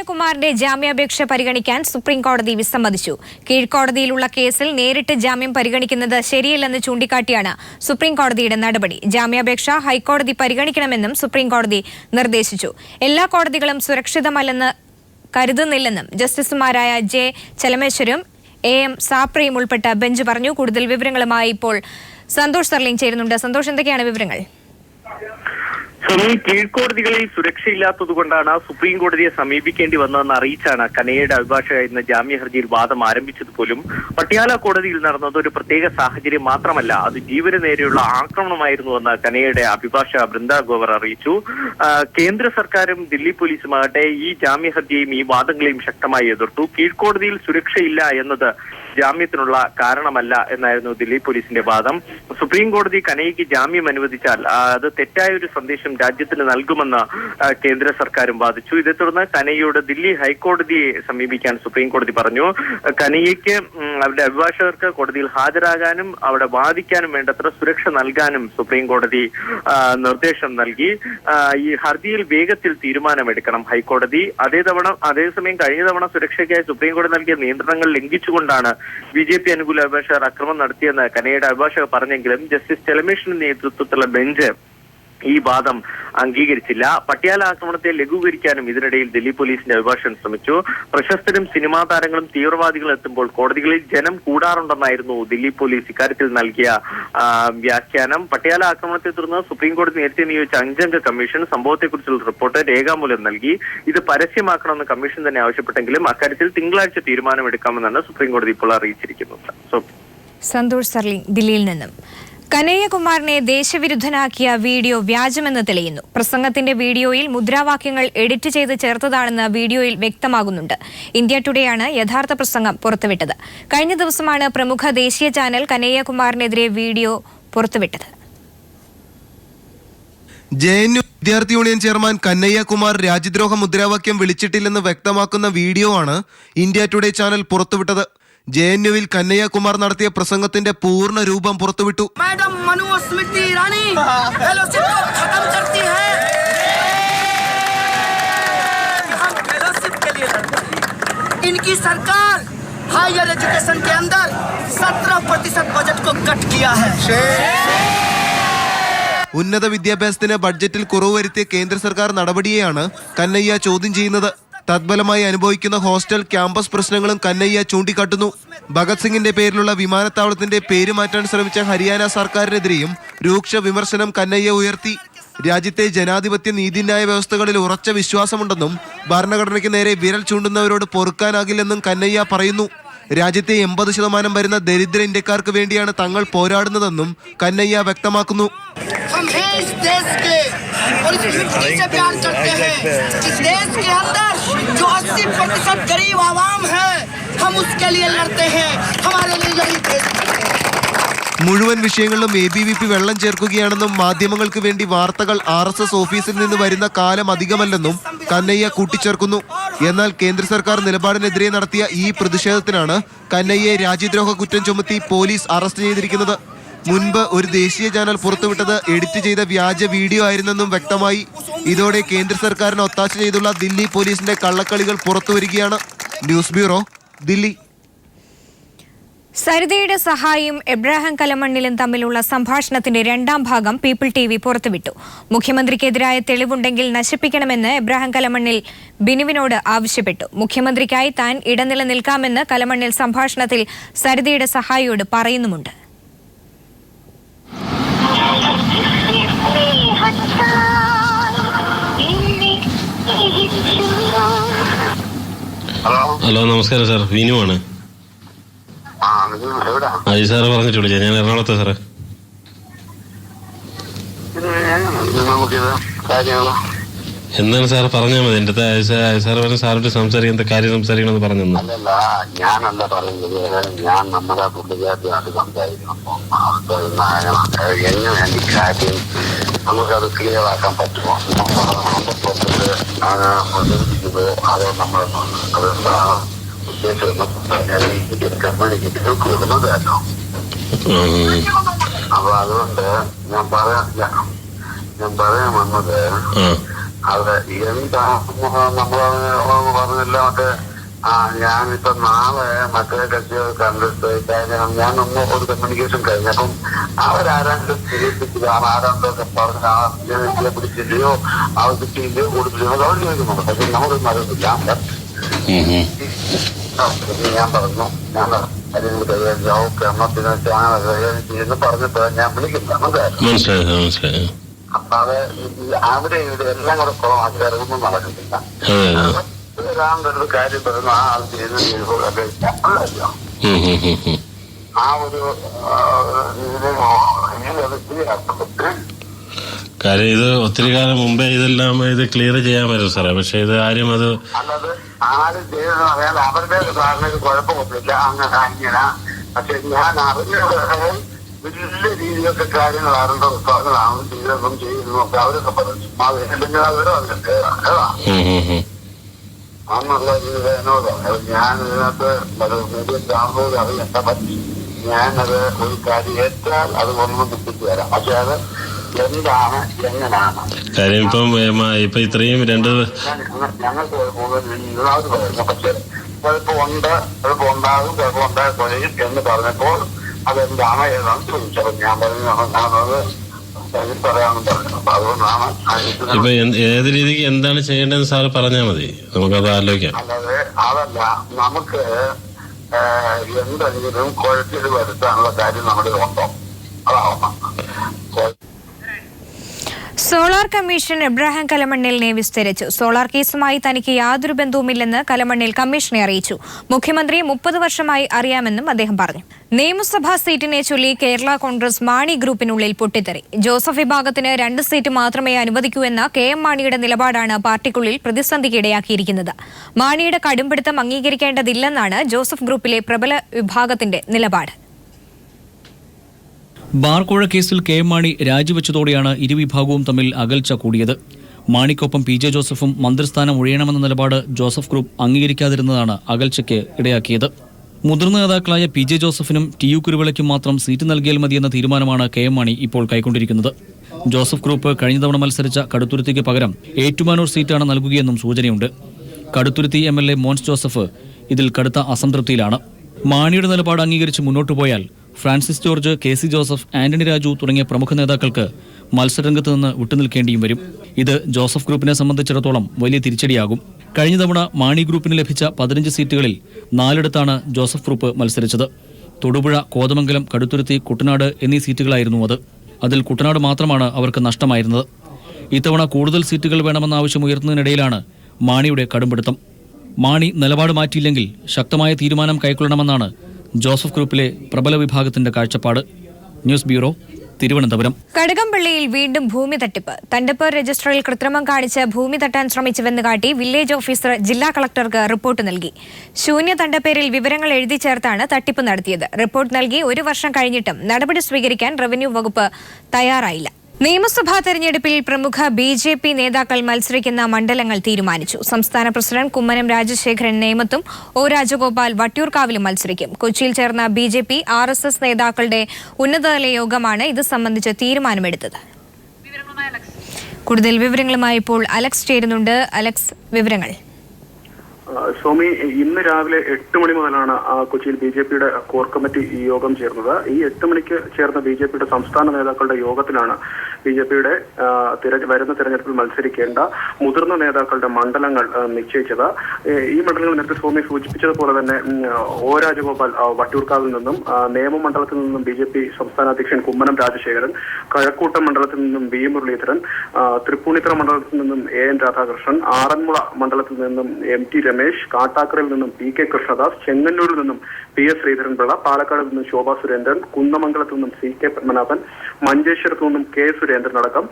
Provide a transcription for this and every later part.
കനയ്യകുമാറിന്റെ ജാമ്യാപേക്ഷ പരിഗണിക്കാൻ സുപ്രീംകോടതി വിസമ്മതിച്ചു. കീഴ്ക്കോടതിയിലുള്ള കേസിൽ നേരിട്ട് ജാമ്യം പരിഗണിക്കുന്നത് ശരിയല്ലെന്ന് ചൂണ്ടിക്കാട്ടിയാണ് സുപ്രീംകോടതിയുടെ നടപടി. ജാമ്യാപേക്ഷ ഹൈക്കോടതി പരിഗണിക്കണമെന്നും സുപ്രീംകോടതി നിർദ്ദേശിച്ചു. എല്ലാ കോടതികളും സുരക്ഷിതമല്ലെന്ന് കരുതുന്നില്ലെന്നും ജസ്റ്റിസുമാരായ ജെ ചെലമേശ്വരും AM സാപ്രയും ഉൾപ്പെട്ട ബെഞ്ച് പറഞ്ഞു. കൂടുതൽ വിവരങ്ങളുമായി ഇപ്പോൾ സന്തോഷ് സർലിംഗ് ചേരുന്നുണ്ട്. സന്തോഷ്, എന്തൊക്കെയാണ് വിവരങ്ങൾ? കീഴ്ക്കോടതികളിൽ സുരക്ഷയില്ലാത്തതുകൊണ്ടാണ് സുപ്രീം കോടതിയെ സമീപിക്കേണ്ടി വന്നതെന്ന് അറിയിച്ചാണ് കനയ്യയുടെ അഭിഭാഷക ഇന്ന് ജാമ്യ ഹർജിയിൽ വാദം ആരംഭിച്ചത് പോലും. പട്യാല കോടതിയിൽ നടന്നത് ഒരു പ്രത്യേക സാഹചര്യം മാത്രമല്ല, അത് ജീവന് നേരെയുള്ള ആക്രമണമായിരുന്നുവെന്ന് കനയ്യയുടെ അഭിഭാഷക ബൃന്ദ ഗോവർ അറിയിച്ചു. കേന്ദ്ര സർക്കാരും ദില്ലി പോലീസുമാകട്ടെ ഈ ജാമ്യ ഹർജിയെയും ഈ വാദങ്ങളെയും ശക്തമായി എതിർത്തു. കീഴ്ക്കോടതിയിൽ സുരക്ഷയില്ല എന്നത് ജാമ്യത്തിനുള്ള കാരണമല്ല എന്നായിരുന്നു ദില്ലി പോലീസിന്റെ വാദം. സുപ്രീം കോടതി കനയ്യയ്ക്ക് ജാമ്യം അനുവദിച്ചാൽ അത് തെറ്റായ ഒരു സന്ദേശം രാജ്യത്തിന് നൽകുമെന്ന് കേന്ദ്ര സർക്കാരും വാദിച്ചു. ഇതേ തുടർന്ന് കനയ്യയോട് ദില്ലി ഹൈക്കോടതിയെ സമീപിക്കാൻ സുപ്രീം കോടതി പറഞ്ഞു. കനയ്യയ്ക്ക് അവരുടെ അഭിഭാഷകർക്ക് കോടതിയിൽ ഹാജരാകാനും അവിടെ വാദിക്കാനും വേണ്ടത്ര സുരക്ഷ നൽകാനും സുപ്രീം കോടതി നിർദ്ദേശം നൽകി. ഈ ഹർജിയിൽ വേഗത്തിൽ തീരുമാനമെടുക്കണം ഹൈക്കോടതി. അതേസമയം കഴിഞ്ഞ തവണ സുരക്ഷയ്ക്കായി സുപ്രീം കോടതി നൽകിയ നിയന്ത്രണങ്ങൾ ലംഘിച്ചുകൊണ്ടാണ് BJP അനുകൂല അഭിഭാഷകർ അക്രമം നടത്തിയെന്ന് കനയ്യയുടെ അഭിഭാഷകർ പറഞ്ഞെങ്കിലും ജസ്റ്റിസ് ചെലമേശ്വറിന്റെ നേതൃത്വത്തിലുള്ള ബെഞ്ച് ഈ വാദം അംഗീകരിച്ചില്ല. പട്യാല ആക്രമണത്തെ ലഘൂകരിക്കാനും ഇതിനിടയിൽ ദില്ലി പോലീസിന്റെ അഭിഭാഷകൻ ശ്രമിച്ചു. പ്രശസ്തരും സിനിമാ താരങ്ങളും തീവ്രവാദികളും എത്തുമ്പോൾ കോടതികളിൽ ജനം കൂടാറുണ്ടെന്നായിരുന്നു ദില്ലി പോലീസ് ഇക്കാര്യത്തിൽ നൽകിയ വ്യാഖ്യാനം. പട്യാല ആക്രമണത്തെ തുടർന്ന് സുപ്രീം കോടതി നേരത്തെ നിയോഗിച്ച 5-അംഗ കമ്മീഷൻ സംഭവത്തെക്കുറിച്ചുള്ള റിപ്പോർട്ട് രേഖാമൂലം നൽകി. ഇത് പരസ്യമാക്കണമെന്ന് കമ്മീഷൻ തന്നെ ആവശ്യപ്പെട്ടെങ്കിലും അക്കാര്യത്തിൽ തിങ്കളാഴ്ച തീരുമാനമെടുക്കാമെന്നാണ് സുപ്രീം കോടതി ഇപ്പോൾ അറിയിച്ചിരിക്കുന്നത്. സന്തോഷ് സർലിംഗ് ദില്ലിയിൽ നിന്നും. കനയ്യകുമാറിനെ ദേശവിരുദ്ധനാക്കിയ വീഡിയോ വ്യാജമെന്ന് തെളിയുന്നു. പ്രസംഗത്തിന്റെ വീഡിയോയിൽ മുദ്രാവാക്യങ്ങൾ എഡിറ്റ് ചെയ്ത് ചേർത്തതാണെന്ന് വീഡിയോയിൽ വ്യക്തമാകുന്നുണ്ട്. ഇന്ത്യ ടുഡേയാണ് യഥാർത്ഥ പ്രസംഗം പുറത്തുവിട്ടത്. കഴിഞ്ഞ ദിവസമാണ് പ്രമുഖ ദേശീയ ചാനൽ കനയ്യകുമാറിനെതിരെ വീഡിയോ പുറത്തുവിട്ടത്. JNU വിദ്യാർത്ഥി യൂണിയൻ ചെയർമാൻ കനയ്യകുമാർ രാജ്യദ്രോഹ മുദ്രാവാക്യം വിളിച്ചിട്ടില്ലെന്ന് വ്യക്തമാക്കുന്ന വീഡിയോ ആണ് ഇന്ത്യ ടുഡേ ചാനൽ പുറത്തുവിട്ടത്. JNUവിൽ കനയ്യകുമാർ നടത്തിയ പ്രസംഗത്തിന്റെ പൂർണ്ണ രൂപം പുറത്തുവിട്ടു. इनकी सरकार हायर एजुकेशन के अंदर 17% बजट को कट किया है. ഉന്നത വിദ്യാഭ്യാസത്തിന് ബഡ്ജറ്റിൽ കുറവ് വരുത്തിയ കേന്ദ്ര സർക്കാർ നടപടിയെയാണ് കനയ്യ ചോദ്യം ചെയ്യുന്നത്. തത്ഫലമായി അനുഭവിക്കുന്ന ഹോസ്റ്റൽ ക്യാമ്പസ് പ്രശ്നങ്ങളും കനയ്യ ചൂണ്ടിക്കാട്ടുന്നു. ഭഗത് സിംഗിന്റെ പേരിലുള്ള വിമാനത്താവളത്തിന്റെ പേര് മാറ്റാൻ ശ്രമിച്ച ഹരിയാന സർക്കാരിനെതിരെയും രൂക്ഷ വിമർശനം കനയ്യ ഉയർത്തി. രാജ്യത്തെ ജനാധിപത്യ നീതിന്യായ വ്യവസ്ഥകളിൽ ഉറച്ച വിശ്വാസമുണ്ടെന്നും ഭരണഘടനയ്ക്ക് നേരെ വിരൽ ചൂണ്ടുന്നവരോട് പൊറുക്കാനാകില്ലെന്നും കനയ്യ പറയുന്നു. രാജ്യത്തെ 80% വരുന്ന ദരിദ്ര ഇന്ത്യക്കാർക്ക് വേണ്ടിയാണ് തങ്ങൾ പോരാടുന്നതെന്നും കനയ്യ വ്യക്തമാക്കുന്നു. മുഴുവൻ വിഷയങ്ങളിലും ABVP വെള്ളം ചേർക്കുകയാണെന്നും മാധ്യമങ്ങൾക്ക് വേണ്ടി വാർത്തകൾ RSS ഓഫീസിൽ നിന്ന് വരുന്ന കാലം അധികമല്ലെന്നും കനയ്യ കൂട്ടിച്ചേർക്കുന്നു. എന്നാൽ കേന്ദ്ര സർക്കാർ നിലപാടിനെതിരെ നടത്തിയ ഈ പ്രതിഷേധത്തിനാണ് കനയ്യയെ രാജ്യദ്രോഹ കുറ്റം ചുമത്തി പോലീസ് അറസ്റ്റ് ചെയ്തിരിക്കുന്നത്. മുൻപ് ഒരു ദേശീയ ചാനൽ പുറത്തുവിട്ടത് എഡിറ്റ് ചെയ്ത വ്യാജ വീഡിയോ ആയിരുന്നെന്നും വ്യക്തമായി. ഇതോടെ കേന്ദ്ര സർക്കാരിന് ഒത്താശ ചെയ്തുള്ള ദില്ലി പോലീസിന്റെ കള്ളക്കളികൾ പുറത്തുവരികയാണ്. News bureau, Delhi. സരിതയുടെ സഹായിയും എബ്രാഹിം കലമണ്ണിലും തമ്മിലുള്ള സംഭാഷണത്തിന്റെ 2ാം ഭാഗം പീപ്പിൾ TV പുറത്തുവിട്ടു. മുഖ്യമന്ത്രിക്കെതിരായ തെളിവുണ്ടെങ്കിൽ നശിപ്പിക്കണമെന്ന് എബ്രാഹിം കലമണ്ണിൽ ബിനുവിനോട് ആവശ്യപ്പെട്ടു. മുഖ്യമന്ത്രിക്കായി താൻ ഇടനില നിൽക്കാമെന്ന് കലമണ്ണിൽ സംഭാഷണത്തിൽ സരിതയുടെ സഹായിയോട് പറയുന്നുമുണ്ട്. ഹലോ, നമസ്കാരം സാർ. വിനുവാണ്. അജി സാറ് പറഞ്ഞിട്ട് വിളിച്ചാ. ഞാൻ എറണാകുളത്ത് സാറേ. എന്താണ് സാർ പറഞ്ഞാൽ മതി. എന്റെ സാർ പറഞ്ഞ സാറോട് സംസാരിക്കാൻ കാര്യം സംസാരിക്കണമെന്ന് പറഞ്ഞു. ഞാനല്ല പറയുന്നത്, ഞാൻ നമ്മുടെ പുള്ളിക്കാരുമായിട്ട് സംസാരിക്കണം. എങ്ങനെ കാര്യം നമുക്കത് ക്ലിയർ ആക്കാൻ പറ്റുമോ? അതോ നമ്മൾ കമ്മ്യൂണിക്കേറ്റ് അപ്പൊ അതുകൊണ്ട് ഞാൻ പറയാൻ വന്നത് അവിടെ എന്താ നമ്മള് പറഞ്ഞില്ല മറ്റേ ഞാനിപ്പോ നാളെ മറ്റേ കക്ഷി കണ്ടിട്ട് കാരണം ഞാനൊന്ന് ഒരു കമ്മ്യൂണിക്കേഷൻ കഴിഞ്ഞു. അപ്പം അവരാരാണ്ട് തിരിച്ചിട്ടാണ് ആരാണ്ടൊക്കെ പറഞ്ഞ ആ പിടിച്ചില്ലയോ ആ കിട്ടിയില്ലയോ കൊടുത്തില്ലയോ അവർ ചോദിക്കുന്നുണ്ട്. പക്ഷെ നമുക്കൊന്നും അറിയത്തില്ല. ഞാൻ പറഞ്ഞു എന്ന് പറഞ്ഞിട്ട് ഞാൻ വിളിക്കുന്നത്. അപ്പൊ അത് അവിടെ ഇവിടെ എല്ലാം കൂടെ കുളമാക്കിയാലൊന്നും നടക്കുന്നില്ല. ഒരാളുടെ കാര്യം പറയുന്നു ആ ആൾ ചെയ്യുന്നല്ലോ ആ ഒരു കാര്യം ഇത് ഒത്തിരി കാലം മുമ്പേ ഇതെല്ലാം ഇത് ക്ലിയർ ചെയ്യാൻ പറ്റും സാറേ. പക്ഷെ ഇത് ആരും അത് അല്ലാതെ ആരും ചെയ്തെന്ന് പറയാൻ അവരുടെ ധാരണയ്ക്ക് കുഴപ്പമൊന്നുമില്ല. അങ്ങനെ പക്ഷെ ഞാൻ അറിഞ്ഞത് വലിയ രീതിയിലൊക്കെ കാര്യങ്ങൾ അറിയേണ്ട പുസ്തകങ്ങളാണ് ചെയ്തതും ചെയ്യുന്നതും ഒക്കെ അവരൊക്കെ പറഞ്ഞു. അല്ലെങ്കിൽ അവരോ അതിന്റെ അന്നുള്ള രീതിയിലോട് ഞാൻ ഇതിനകത്ത് കാണുന്നത് അത് എന്താ പറ്റി ഞാനത് ഒരു കാര്യം ഏറ്റാൽ അത് ഒന്നും കിട്ടിച്ചു തരാം. പക്ഷെ അത് എന്താണ് എങ്ങനെയാണ് കാര്യം ഇപ്പൊ ഇത്രയും ഞങ്ങൾക്ക് ഇതാവത് പറയുന്നു. പക്ഷെ കുഴപ്പമുണ്ട് കുഴപ്പമുണ്ടാകും കുഴപ്പമുണ്ടാകും എന്ന് പറഞ്ഞപ്പോൾ അതെന്താണ് ഏതാണെന്ന് ചോദിച്ചത്. ഞാൻ പറഞ്ഞു ഞാനത് പറയാമെന്ന് പറഞ്ഞു. അപ്പൊ അതുകൊണ്ടാണ് ഇപ്പൊ ഏത് രീതിക്ക് എന്താണ് ചെയ്യേണ്ടതെന്ന് സാറ് പറഞ്ഞാൽ മതി, നമുക്കത് ആലോചിക്കാം. അല്ലാതെ അതല്ല നമുക്ക് എന്തെങ്കിലും കുഴപ്പത്തിൽ വരുത്താനുള്ള കാര്യം നമ്മുടെ ഉണ്ടോ അതാവണം. സോളാർ കമ്മീഷൻ എബ്രഹാം കലമണ്ണിലിനെ വിസ്തരിച്ചു. സോളാർ കേസുമായി തനിക്ക് യാതൊരു ബന്ധവുമില്ലെന്ന് കലമണ്ണിൽ കമ്മീഷനെ അറിയിച്ചു. മുഖ്യമന്ത്രിയെ 30 വർഷമായി അറിയാമെന്നും അദ്ദേഹം പറഞ്ഞു. നിയമസഭാ സീറ്റിനെ ചൊല്ലി കേരള കോൺഗ്രസ് മാണി ഗ്രൂപ്പിനുള്ളിൽ പൊട്ടിത്തെറി. ജോസഫ് വിഭാഗത്തിന് 2 സീറ്റ് മാത്രമേ അനുവദിക്കൂ എന്ന KM മാണിയുടെ നിലപാടാണ് പാർട്ടിക്കുള്ളിൽ പ്രതിസന്ധിക്ക് ഇടയാക്കിയിരിക്കുന്നത്. മാണിയുടെ കടുംപിടുത്തം അംഗീകരിക്കേണ്ടതില്ലെന്നാണ് ജോസഫ് ഗ്രൂപ്പിലെ പ്രബല വിഭാഗത്തിന്റെ നിലപാട്. ബാർക്കോഴ കേസിൽ KM മാണി രാജിവെച്ചതോടെയാണ് ഇരുവിഭാഗവും തമ്മിൽ അകൽച്ച കൂടിയത്. മാണിക്കൊപ്പം PJ ജോസഫും മന്ത്രിസ്ഥാനം ഒഴിയണമെന്ന നിലപാട് ജോസഫ് ഗ്രൂപ്പ് അംഗീകരിക്കാതിരുന്നതാണ് അകൽച്ചയ്ക്ക് ഇടയാക്കിയത്. മുതിർന്ന നേതാക്കളായ PJ ജോസഫിനും TU കുരുവിളയ്ക്കും മാത്രം സീറ്റ് നൽകിയാൽ മതിയെന്ന തീരുമാനമാണ് KM മാണി ഇപ്പോൾ കൈക്കൊണ്ടിരിക്കുന്നത്. ജോസഫ് ഗ്രൂപ്പ് കഴിഞ്ഞ തവണ മത്സരിച്ച കടുത്തുരുത്തിക്ക് പകരം ഏറ്റുമാനൂർ സീറ്റാണ് നൽകുകയെന്നും സൂചനയുണ്ട്. കടുത്തുരുത്തി MLA മോൻസ് ജോസഫ് ഇതിൽ കടുത്ത അസംതൃപ്തിയിലാണ്. മാണിയുടെ നിലപാട് അംഗീകരിച്ച് മുന്നോട്ടു പോയാൽ Francis George, KC Joseph, Antony Raju തുടങ്ങിയ പ്രമുഖ നേതാക്കൾക്ക് മത്സരരംഗത്ത് നിന്ന് വിട്ടുനിൽക്കേണ്ടിയും വരും. ഇത് ജോസഫ് ഗ്രൂപ്പിനെ സംബന്ധിച്ചിടത്തോളം വലിയ തിരിച്ചടിയാകും. കഴിഞ്ഞ തവണ മാണി ഗ്രൂപ്പിന് ലഭിച്ച 15 സീറ്റുകളിൽ 4 ജോസഫ് ഗ്രൂപ്പ് മത്സരിച്ചത്. തൊടുപുഴ, കോതമംഗലം, കടുത്തുരുത്തി, കുട്ടനാട് എന്നീ സീറ്റുകളായിരുന്നു അത്. അതിൽ കുട്ടനാട് മാത്രമാണ് അവർക്ക് നഷ്ടമായിരുന്നത്. ഇത്തവണ കൂടുതൽ സീറ്റുകൾ വേണമെന്ന ആവശ്യം ഉയർത്തുന്നതിനിടയിലാണ് മാണിയുടെ കടുംപിടുത്തം. മാണി നിലപാട് മാറ്റിയില്ലെങ്കിൽ ശക്തമായ തീരുമാനം കൈക്കൊള്ളണമെന്നാണ് ജോസഫ് ഗ്രൂപ്പിലെ പ്രബല വിഭാഗത്തിന്റെ കാഴ്ചപ്പാട്. News bureau, Thiruvananthapuram. കടകംപള്ളിയിൽ വീണ്ടും ഭൂമി തട്ടിപ്പ്. തണ്ടപ്പേർ രജിസ്റ്ററിൽ കൃത്രിമം കാണിച്ച് ഭൂമി തട്ടാൻ ശ്രമിച്ചുവെന്ന് കാട്ടി വില്ലേജ് ഓഫീസർ ജില്ലാ കളക്ടർക്ക് റിപ്പോർട്ട് നൽകി. ശൂന്യ തണ്ടപ്പേരിൽ വിവരങ്ങൾ എഴുതി ചേർത്താണ് തട്ടിപ്പ് നടത്തിയത്. റിപ്പോർട്ട് നൽകി 1 വർഷം കഴിഞ്ഞിട്ടും നടപടി സ്വീകരിക്കാൻ റവന്യൂ വകുപ്പ് തയ്യാറായില്ല. നിയമസഭാ തെരഞ്ഞെടുപ്പിൽ പ്രമുഖ BJP നേതാക്കൾ മത്സരിക്കുന്ന മണ്ഡലങ്ങൾ തീരുമാനിച്ചു. സംസ്ഥാന പ്രസിഡന്റ് കുമ്മനം രാജശേഖരൻ നേമത്തും O രാജഗോപാൽ വട്ടിയൂർക്കാവിലും മത്സരിക്കും. കൊച്ചിയിൽ ചേർന്ന BJP RSS നേതാക്കളുടെ ഉന്നതതല യോഗമാണ് ഇത് സംബന്ധിച്ച് തീരുമാനമെടുത്തത്. കൂടുതൽ വിവരങ്ങളുമായി ഇപ്പോൾ അലക്സ് ചേരുന്നുണ്ട്. അലക്സ്, വിവരങ്ങൾ. സ്വാമി, ഇന്ന് രാവിലെ 8 മണി മുതലാണ് കൊച്ചിയിൽ BJPയുടെ കോർ കമ്മിറ്റി യോഗം ചേർന്നത്. ഈ 8 മണിക്ക് ചേർന്ന BJPയുടെ സംസ്ഥാന നേതാക്കളുടെ യോഗത്തിലാണ് BJPയുടെ വരുന്ന തെരഞ്ഞെടുപ്പിൽ മത്സരിക്കേണ്ട മുതിർന്ന നേതാക്കളുടെ മണ്ഡലങ്ങൾ നിശ്ചയിച്ചത്. ഈ മണ്ഡലങ്ങൾ നേരത്തെ സ്വാമി സൂചിപ്പിച്ചതുപോലെ തന്നെ O രാജഗോപാൽ വട്ടിയൂർക്കാവിൽ നിന്നും, നേമമണ്ഡലത്തിൽ നിന്നും BJP സംസ്ഥാന അധ്യക്ഷൻ കുമ്മനം രാജശേഖരൻ, കഴക്കൂട്ടം മണ്ഡലത്തിൽ നിന്നും V മുരളീധരൻ, തൃപ്പൂണിത്തുറ മണ്ഡലത്തിൽ നിന്നും AN രാധാകൃഷ്ണൻ, ആറന്മുള മണ്ഡലത്തിൽ നിന്നും MT രമേശ്, കാട്ടാക്കരയിൽ നിന്നും PK കൃഷ്ണദാസ്, ചെങ്ങന്നൂരിൽ നിന്നും PS ശ്രീധരൻപിള്ള, പാലക്കാട് നിന്നും ശോഭാ സുരേന്ദ്രൻ, കുന്നമംഗലത്തു നിന്നും CK പത്മനാഭൻ, മഞ്ചേശ്വരത്തു നിന്നും K സുരേന്ദ്രൻ അടക്കം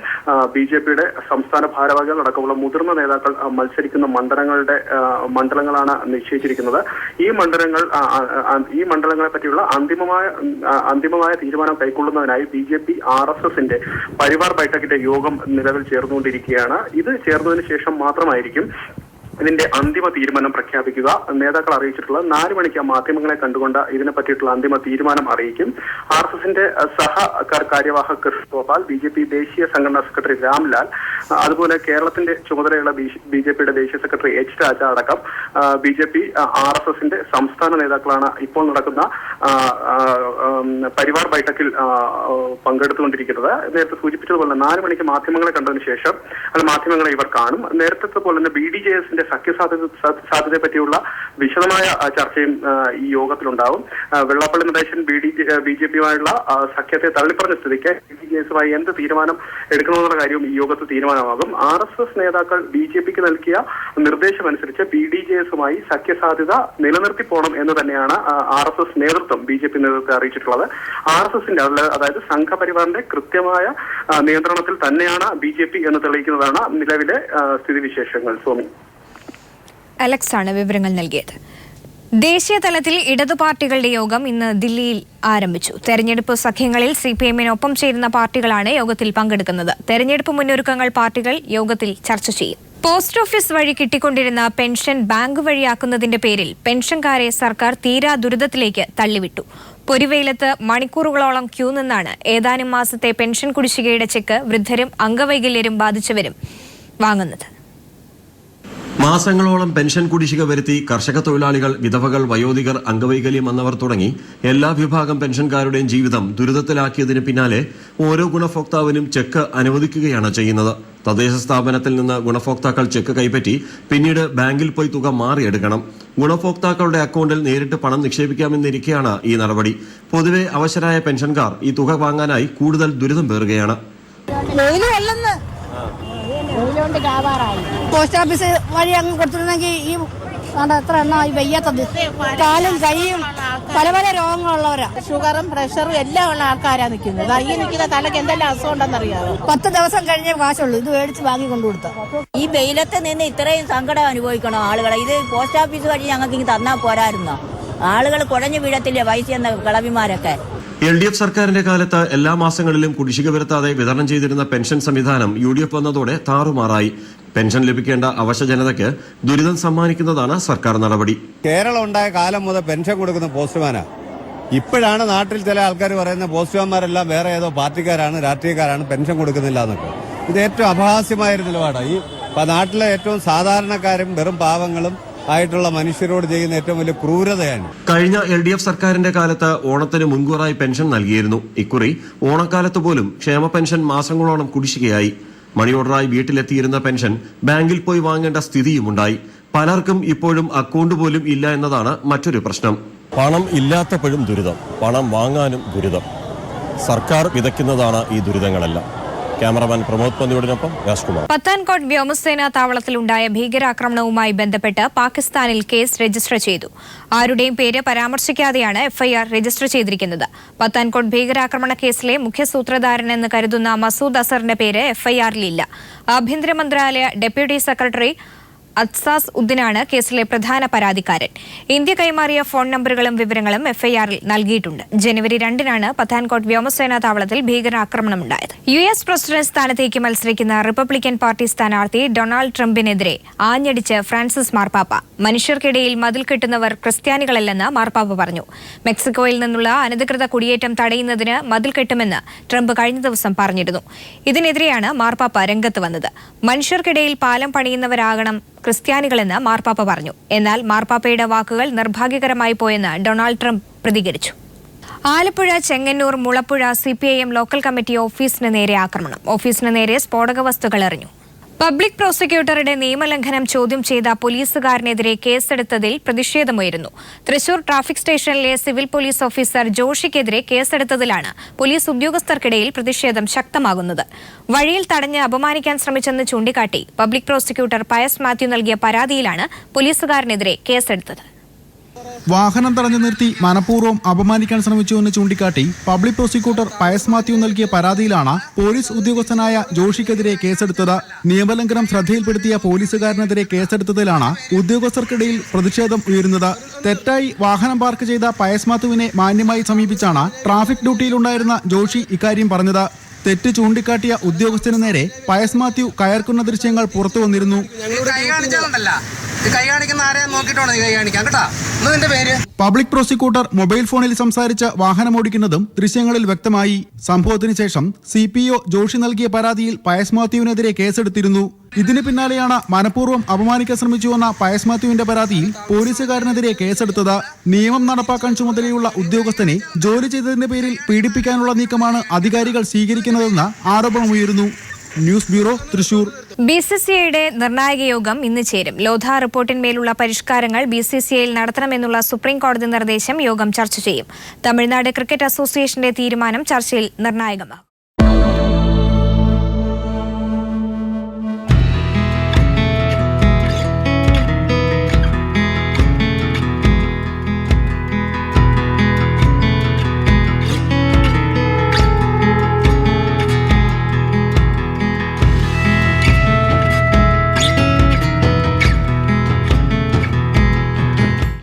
BJPയുടെ സംസ്ഥാന ഭാരവാഹികൾ അടക്കമുള്ള മുതിർന്ന നേതാക്കൾ മത്സരിക്കുന്ന മണ്ഡലങ്ങളാണ് നിശ്ചയിച്ചിരിക്കുന്നത്. ഈ മണ്ഡലങ്ങളെ പറ്റിയുള്ള അന്തിമമായ തീരുമാനം കൈക്കൊള്ളുന്നതിനായി BJP RSSന്റെ പരിവാർ ബൈഠക്കിന്റെ യോഗം നിലവിൽ ചേർന്നുകൊണ്ടിരിക്കുകയാണ്. ഇത് ചേർന്നതിന് ശേഷം മാത്രമായിരിക്കും ഇതിന്റെ അന്തിമ തീരുമാനം പ്രഖ്യാപിക്കുക. നേതാക്കൾ അറിയിച്ചിട്ടുള്ളത് 4 മണിക്ക് മാധ്യമങ്ങളെ കണ്ടുകൊണ്ട് ഇതിനെ പറ്റിയിട്ടുള്ള അന്തിമ തീരുമാനം അറിയിക്കും. RSSന്റെ കാര്യവാഹക് കൃഷ്ണ ഗോപാൽ, BJP ദേശീയ സംഘടനാ സെക്രട്ടറി രാംലാൽ, അതുപോലെ കേരളത്തിന്റെ ചുമതലയുള്ള BJPയുടെ ദേശീയ സെക്രട്ടറി H രാജ അടക്കം BJP RSSന്റെ സംസ്ഥാന നേതാക്കളാണ് ഇപ്പോൾ നടക്കുന്ന പരിവാർ ബൈഠക്കിൽ പങ്കെടുത്തുകൊണ്ടിരിക്കുന്നത്. നേരത്തെ സൂചിപ്പിച്ചതുപോലെ 4 മണിക്ക് മാധ്യമങ്ങളെ കണ്ടതിന് ശേഷം മാധ്യമങ്ങളെ ഇവർ കാണും. നേരത്തെ പോലെ തന്നെ BDJSന്റെ സാധ്യതയെ പറ്റിയുള്ള വിശദമായ ചർച്ചയും ഈ യോഗത്തിലുണ്ടാവും. വെള്ളാപ്പള്ളി നടേശൻ BJPയുമായുള്ള സഖ്യത്തെ തള്ളിപ്പറഞ്ഞ സ്ഥിതിക്ക് BDJSുമായി എന്ത് തീരുമാനം എടുക്കണമെന്നുള്ള കാര്യവും ഈ യോഗത്തിൽ തീരുമാനമാകും. RSS നേതാക്കൾ BJPക്ക് നൽകിയ നിർദ്ദേശമനുസരിച്ച് BDJSുമായി സഖ്യസാധ്യത നിലനിർത്തി പോകണം എന്ന് തന്നെയാണ് RSS നേതൃത്വം BJP നേതൃത്വത്തെ അറിയിച്ചിട്ടുള്ളത്. RSSന്റെ അതായത് സംഘപരിവാറിന്റെ കൃത്യമായ നിയന്ത്രണത്തിൽ തന്നെയാണ് BJP എന്ന് തെളിയിക്കുന്നതാണ് നിലവിലെ സ്ഥിതിവിശേഷങ്ങൾ. സ്വാമി അലക്സ് ആണ് വിവരങ്ങൾ നൽകിയത്. ദേശീയ തലത്തിൽ ഇടതു പാർട്ടികളുടെ യോഗം ഇന്ന് ദില്ലിയിൽ ആരംഭിച്ചു. തെരഞ്ഞെടുപ്പ് സഖ്യങ്ങളിൽ CPMനൊപ്പം ചേരുന്ന പാർട്ടികളാണ് യോഗത്തിൽ പങ്കെടുക്കുന്നത്. തെരഞ്ഞെടുപ്പ് മുന്നൊരുക്കങ്ങൾ പാർട്ടികൾ യോഗത്തിൽ ചർച്ച ചെയ്യും. പോസ്റ്റ് ഓഫീസ് വഴി കിട്ടിക്കൊണ്ടിരുന്ന പെൻഷൻ ബാങ്ക് വഴിയാക്കുന്നതിന്റെ പേരിൽ പെൻഷൻകാരെ സർക്കാർ തീരാ ദുരിതത്തിലേക്ക് തള്ളിവിട്ടു. പൊരിവെയിലത്ത് മണിക്കൂറുകളോളം ക്യൂ നിന്നാണ് ഏതാനും മാസത്തെ പെൻഷൻ കുടിശ്ശികയുടെ ചെക്ക് വൃദ്ധരും അംഗവൈകല്യരും ബാധിച്ചവരും വാങ്ങുന്നത്. മാസങ്ങളോളം പെൻഷൻ കുടിശ്ശിക വരുത്തി കർഷക തൊഴിലാളികൾ, വിധവകൾ, വയോധികർ, അംഗവൈകല്യം വന്നവർ തുടങ്ങി എല്ലാ വിഭാഗം പെൻഷൻകാരുടെയും ജീവിതം ദുരിതത്തിലാക്കിയതിന് പിന്നാലെ ഓരോ ഗുണഭോക്താവിനും ചെക്ക് അനുവദിക്കുകയാണ് ചെയ്യുന്നത്. തദ്ദേശ സ്ഥാപനത്തിൽ നിന്ന് ഗുണഭോക്താക്കൾ ചെക്ക് കൈപ്പറ്റി പിന്നീട് ബാങ്കിൽ പോയി തുക മാറിയെടുക്കണം. ഗുണഭോക്താക്കളുടെ അക്കൗണ്ടിൽ നേരിട്ട് പണം നിക്ഷേപിക്കാമെന്നിരിക്കെയാണ് ഈ നടപടി. പൊതുവെ അവശരായ പെൻഷൻകാർ ഈ തുക വാങ്ങാനായി കൂടുതൽ ദുരിതം പേറുകയാണ്. പോസ്റ്റ് ഓഫീസ് വഴി അങ്ങ് കൊടുത്തിരുന്നെങ്കിൽ ഈ എത്ര എണ്ണമായി വയ്യാത്തത്, കാലും കൈയും പല പല രോഗങ്ങളുള്ളവരാ. ഷുഗറും പ്രഷറും എല്ലാം ഉള്ള ആൾക്കാരാ നിൽക്കുന്നത്. ഈ നിൽക്കുന്ന തലക്ക് എന്തെല്ലാം അസുഖം ഉണ്ടെന്നറിയാമോ? 10 ദിവസം കഴിഞ്ഞേ കാശുള്ളൂ. ഇത് മേടിച്ച് വാങ്ങി കൊണ്ടുകൊടുത്ത ഈ വെയിലത്ത് നിന്ന് ഇത്രയും സങ്കടം അനുഭവിക്കണോ ആളുകളെ? ഇത് പോസ്റ്റ് ഓഫീസ് വഴി ഞങ്ങൾക്ക് ഇങ്ങ് തന്നാ പോരായിരുന്നോ? ആളുകൾ കുഴഞ്ഞു വീഴത്തില്ലേ പൈസ എന്ന കളവിമാരൊക്കെ. LDF സർക്കാരിന്റെ കാലത്ത് എല്ലാ മാസങ്ങളിലും കുടിശ്ശിക വരുത്താതെ വിതരണം ചെയ്തിരുന്ന പെൻഷൻ സംവിധാനം UDF വന്നതോടെ താറുമാറായി. പെൻഷൻ ലഭിക്കേണ്ട അവശ ജനതയ്ക്ക് ദുരിതം സമ്മാനിക്കുന്നതാണ് സർക്കാർ നടപടി. കേരളം ഉണ്ടായ കാലം മുതൽ പെൻഷൻ കൊടുക്കുന്ന പോസ്റ്റ്മാനാ. ഇപ്പോഴാണ് നാട്ടിൽ ചില ആൾക്കാർ പറയുന്ന പോസ്റ്റ്മാൻമാരെല്ലാം വേറെ ഏതോ പാർട്ടിക്കാരാണ്, രാഷ്ട്രീയക്കാരാണ്, പെൻഷൻ കൊടുക്കുന്നില്ല എന്നൊക്കെ. ഇത് ഏറ്റവും അപഹാസ്യമായൊരു നിലപാടാണ്. ഈ നാട്ടിലെ ഏറ്റവും സാധാരണക്കാരും വെറും പാവങ്ങളും ആയിട്ടുള്ള മനുഷ്യരോട് ചെയ്യുന്ന ഏറ്റവും വലിയ ക്രൂരതയാണ്. കഴിഞ്ഞ LDF സർക്കാരിന്റെ കാലത്ത് ഓണത്തിന് മുൻകൂറായി പെൻഷൻ നൽകിയിരുന്നു. ഇക്കുറി ഓണക്കാലത്ത് പോലും ക്ഷേമ പെൻഷൻ മാസങ്ങളോളം കുടിശ്ശികയായി. മണി ഓർഡറായി വീട്ടിലെത്തിയിരുന്ന പെൻഷൻ ബാങ്കിൽ പോയി വാങ്ങേണ്ട സ്ഥിതിയുമുണ്ടായി. പലർക്കും ഇപ്പോഴും അക്കൗണ്ട് പോലും ഇല്ല എന്നതാണ് മറ്റൊരു പ്രശ്നം. പണം ഇല്ലാത്തപ്പോഴും ദുരിതം, പണം വാങ്ങാനും ദുരിതം. സർക്കാർ വിതയ്ക്കുന്നതാണ് ഈ ദുരിതങ്ങളെല്ലാം. ക്യാമറമാൻ പ്രമോദ് പന്തിയോടിനൊപ്പം രാജ്കുമാർ. പത്താൻകോട്ട് വ്യോമസേനാ താവളത്തിലുണ്ടായ ഭീകരാക്രമണവുമായി ബന്ധപ്പെട്ട് പാകിസ്ഥാനിൽ കേസ് രജിസ്റ്റർ ചെയ്തു. ആരുടെയും പേര് പരാമർശിക്കാതെയാണ് FIR രജിസ്റ്റർ ചെയ്തിരിക്കുന്നത്. പത്താൻകോട്ട് ഭീകരാക്രമണ കേസിലെ മുഖ്യ സൂത്രധാരനെന്ന് കരുതുന്ന മസൂദ് അസറിന്റെ പേര് FIRലില്ല. ആഭ്യന്തര മന്ത്രാലയ ഡെപ്യൂട്ടി സെക്രട്ടറി അത്സാസ് ഉദ്ദിനാണ് കേസിലെ പ്രധാന പരാതിക്കാരൻ. ഇന്ത്യ കൈമാറിയ ഫോൺ നമ്പറുകളും വിവരങ്ങളും FIRൽ നൽകിയിട്ടുണ്ട്. ജനുവരി 2-നാണ് പത്താൻകോട്ട് വ്യോമസേനാ താവളത്തിൽ ഭീകരാക്രമണമുണ്ടായത്. US പ്രസിഡന്റ് സ്ഥാനത്തേക്ക് മത്സരിക്കുന്ന റിപ്പബ്ലിക്കൻ പാർട്ടി സ്ഥാനാർത്ഥി ഡൊണാൾഡ് ട്രംപിനെതിരെ ആഞ്ഞടിച്ച് ഫ്രാൻസിസ് മാർപ്പാപ്പ. മനുഷ്യർക്കിടയിൽ മതിൽ കെട്ടുന്നവർ ക്രിസ്ത്യാനികളല്ലെന്ന് മാർപ്പാപ്പ പറഞ്ഞു. മെക്സിക്കോയിൽ നിന്നുള്ള അനധികൃത കുടിയേറ്റം തടയുന്നതിന് മതിൽ കെട്ടുമെന്ന് ട്രംപ് കഴിഞ്ഞ ദിവസം പറഞ്ഞിരുന്നു. ഇതിനെതിരെയാണ് മാർപ്പാപ്പ രംഗത്ത് വന്നത്. മനുഷ്യർക്കിടയിൽ പാലം പണിയുന്നവരാകണം ക്രിസ്ത്യാനികളെന്ന് മാർപ്പാപ്പ പറഞ്ഞു. എന്നാൽ മാർപ്പാപ്പയുടെ വാക്കുകൾ നിർഭാഗ്യകരമായി പോയെന്ന് ഡൊണാൾഡ് ട്രംപ് പ്രതികരിച്ചു. Alappuzha Chengannur Mulappuzha CPIM local committee ഓഫീസിന് നേരെ ആക്രമണം. ഓഫീസിന് നേരെ സ്ഫോടക വസ്തുക്കൾ എറിഞ്ഞു. പബ്ലിക് പ്രോസിക്യൂട്ടറുടെ നിയമലംഘനം ചോദ്യം ചെയ്ത പോലീസുകാരനെതിരെ കേസെടുത്തതിൽ പ്രതിഷേധമുയരുന്നു. തൃശൂർ ട്രാഫിക് സ്റ്റേഷനിലെ സിവിൽ പോലീസ് ഓഫീസർ ജോഷിക്കെതിരെ കേസെടുത്തതിലാണ് പോലീസ് ഉദ്യോഗസ്ഥർക്കിടയിൽ പ്രതിഷേധം ശക്തമാകുന്നത്. വഴിയിൽ തടഞ്ഞ് അപമാനിക്കാൻ ശ്രമിച്ചെന്ന് ചൂണ്ടിക്കാട്ടി പബ്ലിക് പ്രോസിക്യൂട്ടർ പയസ് മാത്യു നൽകിയ പരാതിയിലാണ് പോലീസുകാരനെതിരെ കേസെടുത്തത്. വാഹനം തടഞ്ഞു നിർത്തി മനഃപൂർവ്വം അപമാനിക്കാൻ ശ്രമിച്ചുവെന്ന് ചൂണ്ടിക്കാട്ടി പബ്ലിക് പ്രോസിക്യൂട്ടർ പയസ് മാത്യു നൽകിയ പരാതിയിലാണ് പോലീസ് ഉദ്യോഗസ്ഥനായ ജോഷിക്കെതിരെ കേസെടുത്തത്. നിയമലംഘനം ശ്രദ്ധയിൽപ്പെടുത്തിയ പോലീസുകാരനെതിരെ കേസെടുത്തതിലാണ് ഉദ്യോഗസ്ഥർക്കിടയിൽ പ്രതിഷേധം ഉയരുന്നത്. തെറ്റായി വാഹനം പാർക്ക് ചെയ്ത പയസ് മാത്യുവിനെ മാന്യമായി സമീപിച്ചാണ് ട്രാഫിക് ഡ്യൂട്ടിയിലുണ്ടായിരുന്ന ജോഷി ഇക്കാര്യം പറഞ്ഞത്. തെറ്റ് ചൂണ്ടിക്കാട്ടിയ ഉദ്യോഗസ്ഥന് നേരെ പയസ് മാത്യു കയർക്കുന്ന ദൃശ്യങ്ങൾ പുറത്തുവന്നിരുന്നു. കൈ കാണിക്കുന്ന ആരെയും നോക്കിയിട്ടാണ് നീ കൈ കാണിക്കാൻ കേട്ടാ. നിന്റെ പേര്? പബ്ലിക് പ്രോസിക്യൂട്ടർ മൊബൈൽ ഫോണിൽ സംസാരിച്ച് വാഹനമോടിക്കുന്നതും ദൃശ്യങ്ങളിൽ വ്യക്തമായി. സംഭവത്തിന് ശേഷം CPO ജോഷി നൽകിയ പരാതിയിൽ പയസ് മാത്യുവിനെതിരെ കേസെടുത്തിരുന്നു. ഇതിന് പിന്നാലെയാണ് മനഃപൂർവ്വം അപമാനിക്കാൻ ശ്രമിച്ചുവെന്ന പയസ് മാത്യുവിന്റെ പരാതിയിൽ പോലീസുകാരനെതിരെ കേസെടുത്തത്. നിയമം നടപ്പാക്കാൻ ചുമതലയുള്ള ഉദ്യോഗസ്ഥനെ ജോലി ചെയ്തതിന്റെ പേരിൽ പീഡിപ്പിക്കാനുള്ള നീക്കമാണ് അധികാരികൾ സ്വീകരിക്കുന്നതെന്ന് ആരോപണമുയരുന്നു. News bureau, Thrissur. BCCIയുടെ നിർണായക യോഗം ഇന്ന് ചേരും. ലോധ റിപ്പോർട്ടിന്മേലുള്ള പരിഷ്കാരങ്ങൾ BCCIയിൽ നടത്തണമെന്നുള്ള സുപ്രീം കോടതി നിർദ്ദേശം യോഗം ചർച്ച ചെയ്യും. തമിഴ്നാട് ക്രിക്കറ്റ് അസോസിയേഷന്റെ തീരുമാനം ചർച്ചയിൽ നിർണായകമാകും.